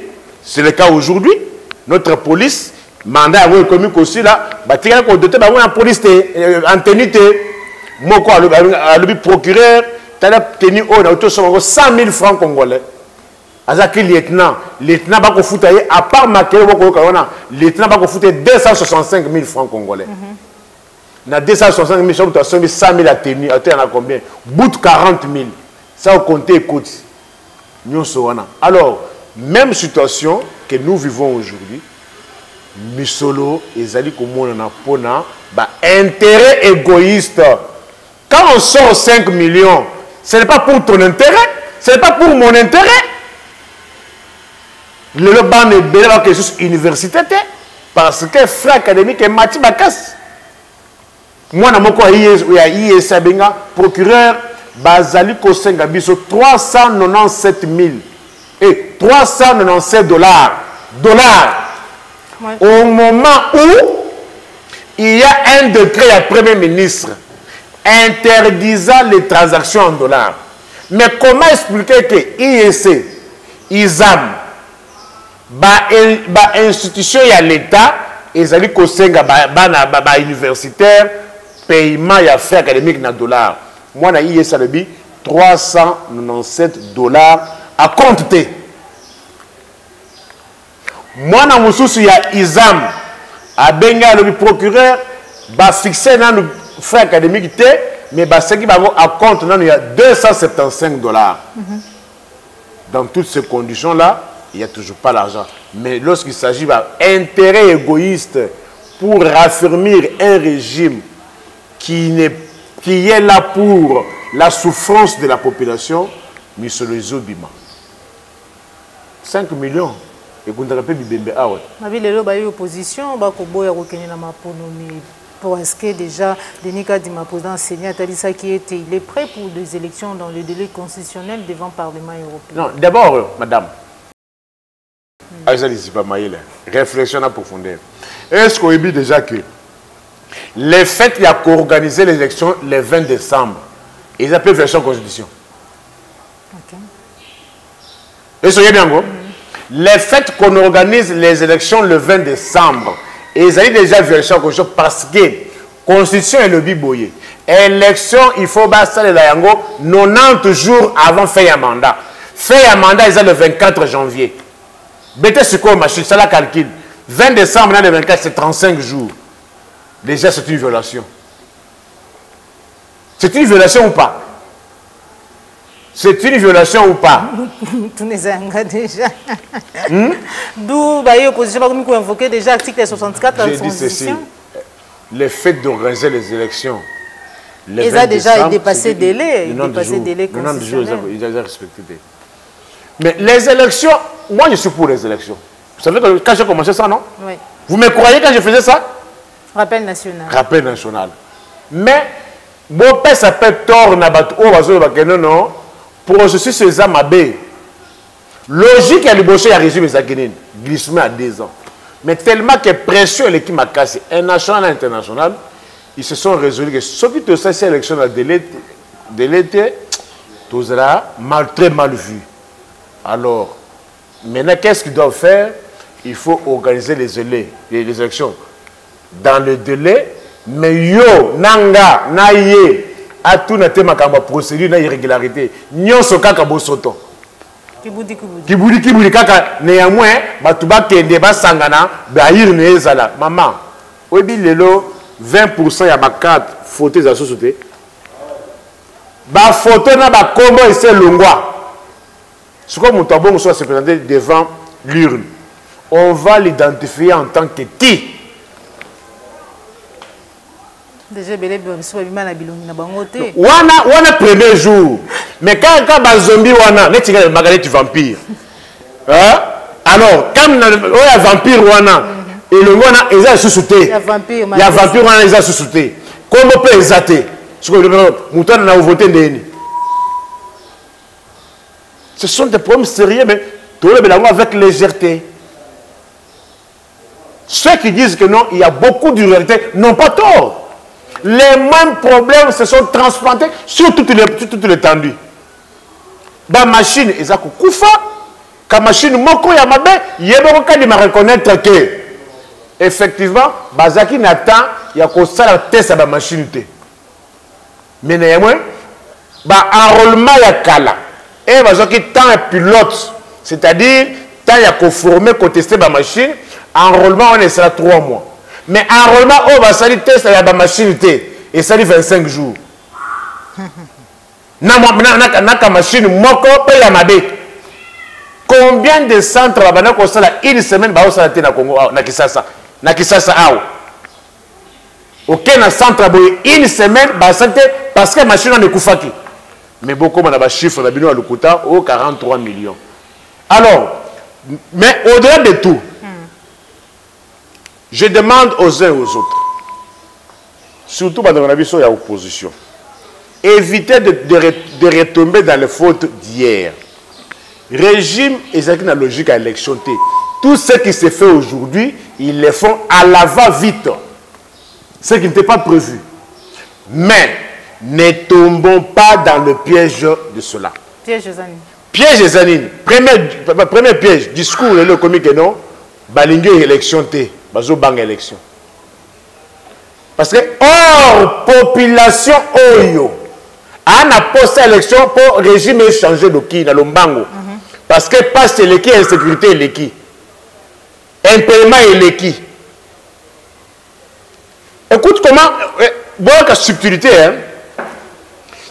C'est le cas aujourd'hui. Notre police, mandat à économique aussi là, la police en tenue. Moi, le procureur, tu as tenu 100 000 francs congolais. Azaki lieutenant, va foutre à part Makele, lieutenant va foutre 265 000 francs congolais. Dans 265 000, tu as 100 000 à tenir, tu as combien? Bout 40 000. Ça, on compte, écoute. Alors, même situation que nous vivons aujourd'hui, Misolo et Zali Komona Pona, intérêt égoïste. Quand on sort 5 millions, ce n'est pas pour ton intérêt, ce n'est pas pour mon intérêt. Le ban est bien quelque chose université parce que frère académique est Mati Bakas. Moi, je suis IESA Benga, procureur, Bazali Kosenga Biso, 397 000 et 397 dollars. Ouais. Au moment où il y a un décret à Premier ministre interdisant les transactions en dollars. Mais comment expliquer que IEC, ISAM, institution et l'État, ils allaient Kosenga, universitaire, paiement et affaires académiques dans dollars. Moi, na IEC, 397 dollars à compter. Moi, na Moussous, il y a ISAM, à Benga, le procureur, va fixer dans le frais académique, mais ce qui va à compte, il y a 275 dollars. Dans toutes ces conditions-là, il n'y a toujours pas l'argent. Mais lorsqu'il s'agit d'intérêt égoïste pour raffermir un régime qui est là pour la souffrance de la population, mais sur les autres, 5 millions. Et qu'on a fait bibembe out. Mais les opposition, bah koboya kokene na maponomi parce que déjà Denis Kadima président enseigné Talisa qui était il est prêt pour des élections dans le délai constitutionnel devant le Parlement européen. Non, d'abord madame. Réflexion à profondeur. Est-ce qu'on dit déjà que les faits il a organisé les élections le 20 décembre, ils appellent version constitution. OK. Est-ce qu'il y a bien les faits qu'on organise les élections le 20 décembre, et ils ont déjà version constitution parce que la constitution est le biboye. Élection, il faut basta le yango 90 jours avant faire un mandat. Faire un mandat, ils ont le 24 janvier. Bête sur quoi machine, ça la calcule. 20 décembre, le 24, c'est 35 jours. Déjà, c'est une violation. C'est une violation ou pas? C'est une violation ou pas? Tous les engrais déjà. D'où l'opposition va invoquer déjà l'article 64 de la Constitution. Le fait d'organiser les élections. Ils ont déjà dépassé le délai. Ils ont dépassé le délai constitutionnel. Ils ont respecté. Mais les élections, moi je suis pour les élections. Vous savez que quand j'ai commencé ça, non? Oui. Vous me croyez quand je faisais ça? Rappel national. Rappel national. Mais, mon père s'appelle Thor Nabat. Oh, non. Processus c'est Zamabé. Logique à l'ébaucher à régime et glissement à 2 ans. Mais tellement que pression l'équipe m'a cassé, un national et international, ils se sont résolus que ce qui te sait cette élection de l'été, tout sera très mal vu. Alors, maintenant, qu'est-ce qu'ils doivent faire? Il faut organiser les élections dans le délai, mais yo, nanga, naye, à tout na tema kamba procédure na irrégularité. Nyon soka kabo soto. Kibudi kaka néanmoins batuba kende ba sangana ba irne ezala. Maman, obi lelo 20% ya ba carte photos za société. Ba photo na ba kombo ese longwa. Ce que Moutabongo soit se présenter devant l'urne. On va l'identifier en tant que qui? Déjà, wana premier jour. Mais quand les zombies, wana, les tigres, les vampires. Hein? Alors, quand les vampires, wana, et le wana, ils ont sous-souté. Il y a vampire, wana, ils ont sous-souté. Comment on peut exater? Ce sont des problèmes sérieux, mais tout le monde avec légèreté. Ceux qui disent que non, il y a beaucoup d'irrégularité, n'ont pas tort. Les mêmes problèmes se sont transplantés sur toute l'étendue. La machine, ils ont koufa. La machine, moko yamabe, yeboko ma reconnaître que effectivement, bazaki n'attend, il y a qu'on la test à la machine. Mais néanmoins, enrôlement ya kala. Et bazaki tant un pilote, c'est-à-dire tant il y a qu'on former, qu'on tester la machine, enrôlement on est ça 3 mois. Mais enrôlement, on va salir test à la machine et ça dit 25 jours. Na machine moko paye la mabe. combien de centres babana kosala une semaine baosala te na Congo na Kisasa awa aucun centre boye une semaine basala te parce que machine on ekufaki mais beaucoup on a ba chiffre na bino alukuta au 43 millions alors mais au-delà de tout je demande aux uns et aux autres surtout dans la vision de l'opposition évitez de retomber dans les fautes d'hier. Régime et la logique à l'élection. Tout ce qui se fait aujourd'hui, ils le font à la va-vite. Ce qui n'était pas prévu. Mais ne tombons pas dans le piège de cela. Piège Zanine. Piège Zanine. Premier piège, discours le comique non, balingue élection T, bazo bang élection. Parce que hors population oyo. On a posté l'élection pour le régime changer de qui dans le Mbango. Parce que passe l'équipe, insécurité l'équipe. Impaiement et l'équipe. Écoute comment, voilà la subtilité, hein.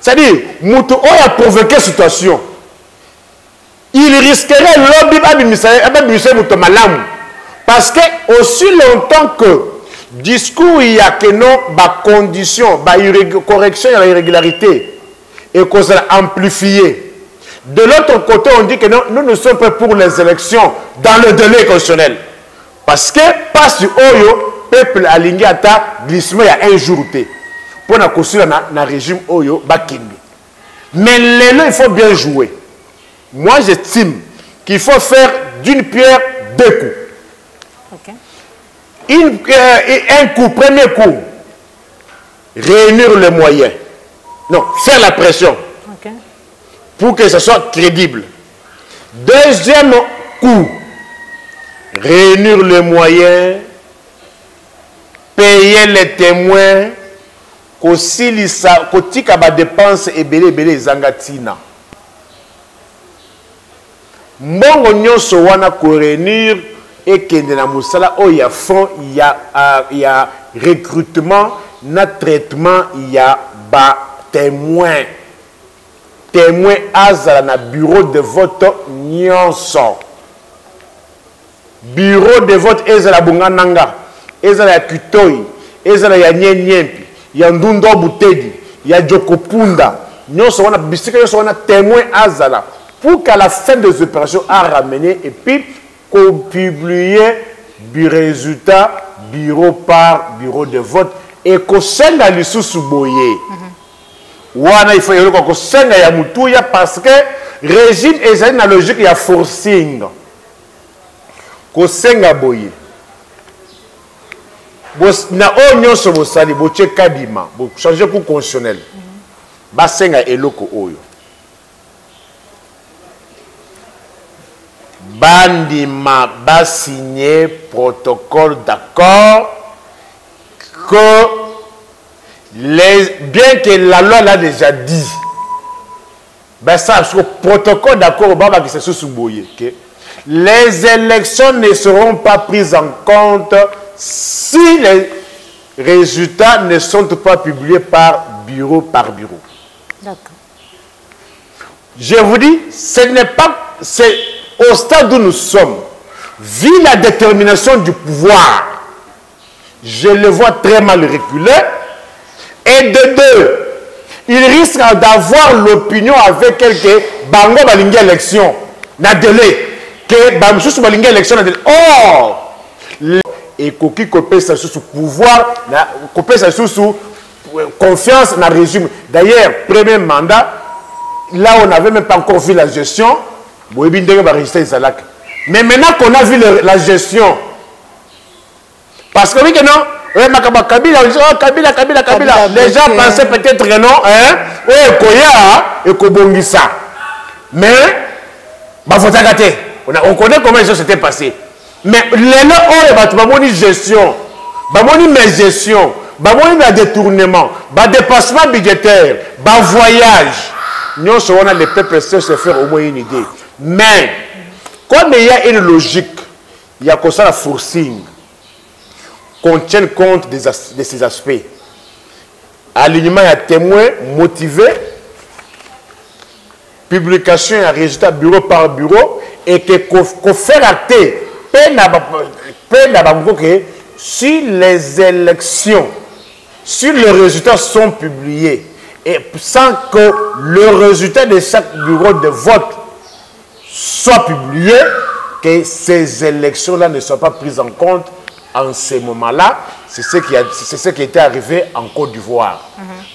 C'est-à-dire, Moutou a provoqué la situation. Il risquerait l'objet de Malam. Parce que aussi longtemps que discours il y a que non, conditions, correction et irrégularité. Et qu'on s'est amplifié. De l'autre côté, on dit que non, nous ne sommes pas pour les élections dans le délai constitutionnel. Parce que, passe du Oyo, peuple aligné à ta glissement il y a un jour. Pour la construire dans le régime Oyo, Bakimbi. Mais il faut bien jouer. Moi, j'estime qu'il faut faire d'une pierre deux coups. Okay. Un coup, premier coup, réunir les moyens. Non, faire la pression. Okay. Pour que ce soit crédible. Deuxième coup, réunir les moyens, payer les témoins, kotika ba dépense et belé zangatina. Mbongo nyonso wana ko réunir et kende na musala o ya fond, il y a recrutement, na traitement, il y a ba témoin azala na bureau de vote nyonso. Bureau de vote ezala bungananga, ezala ya Kitoi, ezala ya Nyenyempi, ya Ndundo Butedi, ya Jokopunda, nyonso wana bisika nyonso wana témoin azala pour qu'à la fin des opérations à ramener et puis qu'on publie du résultat bureau par bureau de vote et qu'on senga lisusu boye. Wana il faut y ko senga ya mutuya parce que régime est une logique ya forcing. Ko senga boye. Bos na onyo so bosali boche kadima, bo changer coup constitutionnel. Ba senga eloko oyo. Bandima ba signer protocole d'accord que bien que la loi l'a déjà dit, ben ça, sur le protocole d'accord, les élections ne seront pas prises en compte si les résultats ne sont pas publiés par bureau. D'accord. Je vous dis, ce n'est pas, c'est au stade où nous sommes, vu la détermination du pouvoir, je le vois très mal reculer. Et de deux, il risque d'avoir l'opinion avec quelqu'un, bango balingue élection, na délai, que bamsous balingue élection na délai. Or, et koki kopé ça sous pouvoir, kopé ça sous confiance dans le régime. D'ailleurs, premier mandat, là on n'avait même pas encore vu la gestion, mais maintenant qu'on a vu la gestion, parce que oui que non, Kabila, les gens pensaient peut-être que non, hein, et Kobongisa. Mais, on connaît comment les choses s'étaient passées. Mais les gens ont une gestion, une gestion, un détournement, un dépassement budgétaire, un voyage. Nous, on a les peuples se faire au moins une idée. Mais, comme il y a une logique, il y a comme ça la forcing. Qu'on tienne compte de ces aspects. Alignement à témoins motivés, publication et résultat bureau par bureau et que faire acter si les élections, si les résultats sont publiés et sans que le résultat de chaque bureau de vote soit publié, que ces élections-là ne soient pas prises en compte en ce moment-là. C'est ce qui était arrivé en Côte d'Ivoire.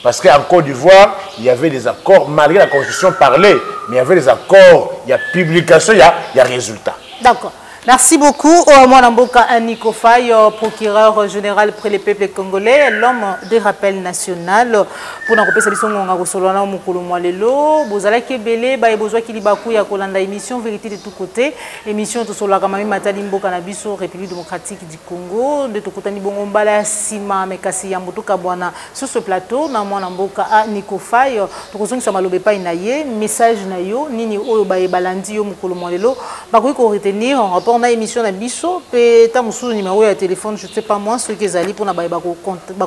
Parce qu'en Côte d'Ivoire, il y avait des accords, malgré la Constitution parlait, mais il y avait des accords, il y a publication, il y a résultat. D'accord. Merci beaucoup. Mwanamboka Aniko Faye, procureur général près les peuples congolais, l'homme des rappels national. Pour nous rappeler, c'est un Solana Mukulu Mwalelo. Bozala Kebele, Baebozwa Kilibaku, Yakolanda, émission Vérité de tous côtés. Émission de Solakamami Matali Mboka Nabiso, République démocratique du Congo. De Tokotani Bongombala, Sima, Mekasi Yamboto Kabwana. Sur ce plateau, Mwanamboka Aniko Faye, Tokozong Samalobe Pa Inaye, message Nayo, Nini Oyo Baebalandi Yo Mukulu Mwalelo. Bakoui ko retenir en rapport on a émission na biso pe ta musu numéro ya téléphone je sais pas moi ceux qui zali pour na ba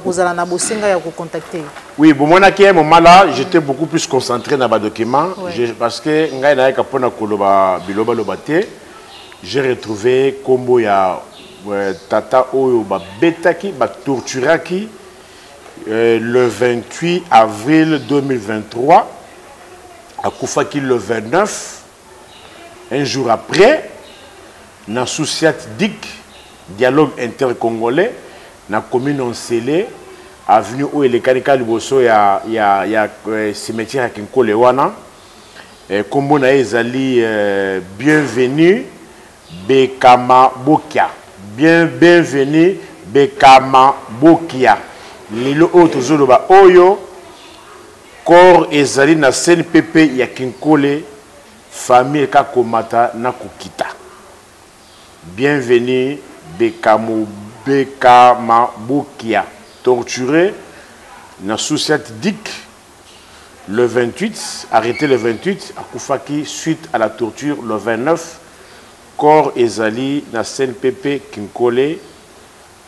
kozala na bosenga ya ko contacter. Oui, bon moi na ki moment là, j'étais beaucoup plus concentré dans ba document parce que ngai na ka pona koloba biloba lobate, j'ai retrouvé combo ya tata oyo ba betaki ba torturaki le 28 avril 2023 à Koufaki le 29 un jour après na Souciat DIC, dialogue intercongolais, na commune Onsele, avenue où il est Kanika Liboso, il y a cimetière à Kinkole wana. Kombo na ezali bienvenue Bekama Bokia. Bienvenue Bekama Bokia. Lilo otozolo ba oyo corps ezali na CNPP ya Kinkole, famille Kakomata na Kukita. Bienvenue Bekama Bokia, torturé dans Souciat DIC le 28, arrêté le 28 à Koufaki suite à la torture le 29, corps ezali na CNPP Kinkole.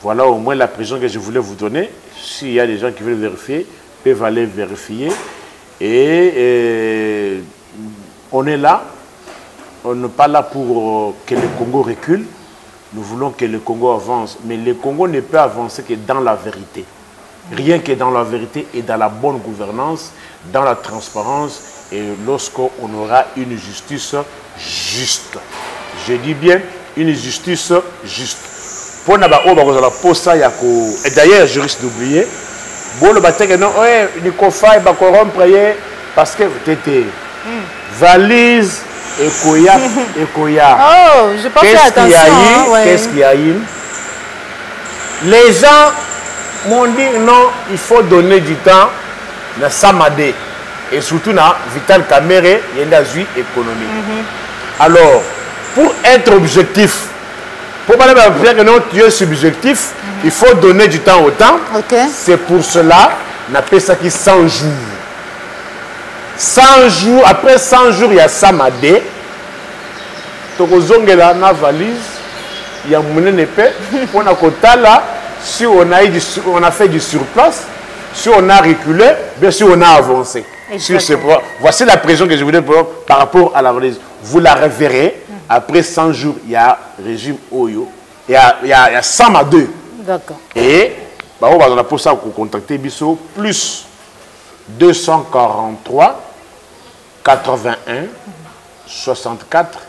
Voilà au moins la prison que je voulais vous donner. S'il y a des gens qui veulent vérifier, peuvent aller vérifier. Et on est là. On n'est pas là pour que le Congo recule. Nous voulons que le Congo avance. Mais le Congo ne peut avancer que dans la vérité. Rien que dans la vérité et dans la bonne gouvernance, dans la transparence et lorsqu'on aura une justice juste. Je dis bien une justice juste. Pour et d'ailleurs, je risque d'oublier. Bon, le bâtiment, non, Nikofa, il va corrompre parce que vous êtes valise. Ekoya. Oh, je pense que attention. Qu'est-ce qu'il y a eu? Les gens m'ont dit non, il faut donner du temps à Samadé et surtout à Vital Kamere et à la vie économique. Alors, pour être objectif, pour pas dire que non, tu es subjectif, il faut donner du temps au temps. C'est pour cela qu'on appelle ça qui 100 jours. 100 jours, après 100 jours, il y a Samadé. Tokozongela na valise, il y a mon épée. On a là, si on a fait du surplace, si on a reculé, bien sûr on a avancé. Sur ce point, voici la pression que je voulais prendre par rapport à la valise. Vous la reverrez, après 100 jours, il y a régime Oyo, il y a Samadé. D'accord. Et, on va pour ça contacter Bisso, plus 243 81 64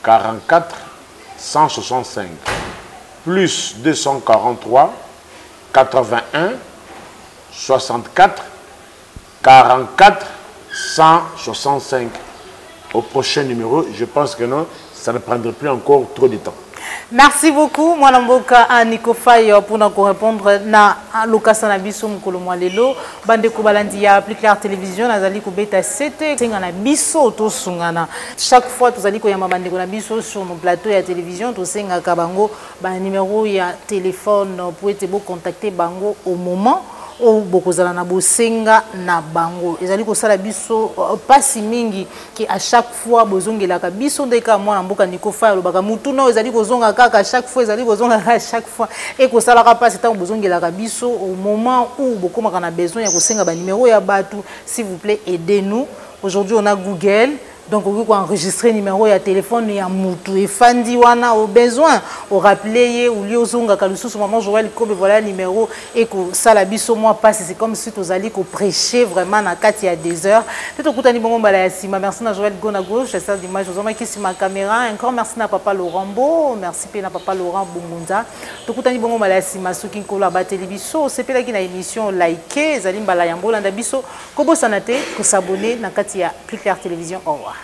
44 165 plus 243 81 64 44 165. Au prochain numéro, je pense que non, ça ne prendrait plus encore trop de temps. Merci beaucoup, Mwanamboka Aniko Faye, pour nous répondre na Lokasa na biso mukolo mwalelo bande ko balandi ya plus clair télévision nazali ko beta 7 singa na biso to sungana chaque fois tozali ko yamba bande ko na biso sur nos plateaux ya télévision to singa ka bango ba numéro ya téléphone pour être beau contacter bango au moment ou bokozala na bosenga na bango ezali ko sala biso pasi mingi ki à chaque fois bozongela ka biso ndeka mwana mboka Niko Faye lobaka mutu no ezali kozonga kaka chaque fois ezali kozonga à chaque fois et ko sala ka pasi tant bozongela ka biso au moment où bokoma kana besoin ya kosenga ba numéro ya batu s'il vous plaît aidez-nous aujourd'hui on a Google. Donc, on peut enregistrer le numéro de téléphone et moutou et fandi wana au besoin au rappeler ou lieu zonga kalusu ce moment Joël Kobe voilà le numéro et que ça la biso moi passe c'est comme si tu allais prêcher vraiment na kati ya des heures peut-être que tani bongo bala sima merci na Joël Gona gauche c'est ça l'image aux hommes qui sur ma caméra encore merci na papa Laurent Bo merci pe na papa Laurent Bungunza to kutani bongo bala sima soki nkola ba télévision c'est pe la ki na émission liker zali mbala yambola nda biso kobo sanate ko s'abonner na kati ya Plus Clair Télévision au revoir.